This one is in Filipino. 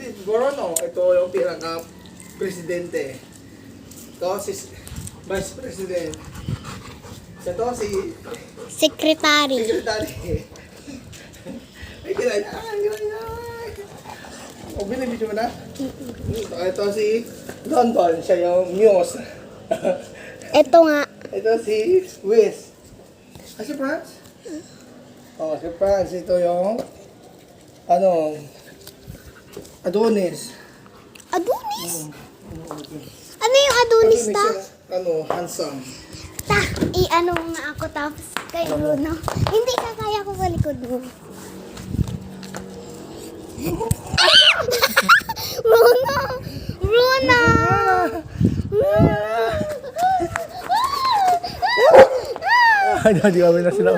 si Borono. Ito yung pinaka-presidente. Ito si Vice President. Ito si Secretary. Secretary. Ay, kinay. O, binibidyo mo na? Ito si London. Siya yung Muse. Ito nga. Ito si Wiz. Ah, si Franz? Oh, si Franz. Ito yung Adonis. Adonis? Ano yung Adonis ta? Handsome. Ta, i-ano nga ako tapos kay Bruno. Hindi ka kaya ko sa likod mo. Bruno! Bruno! Hindi kami na sila.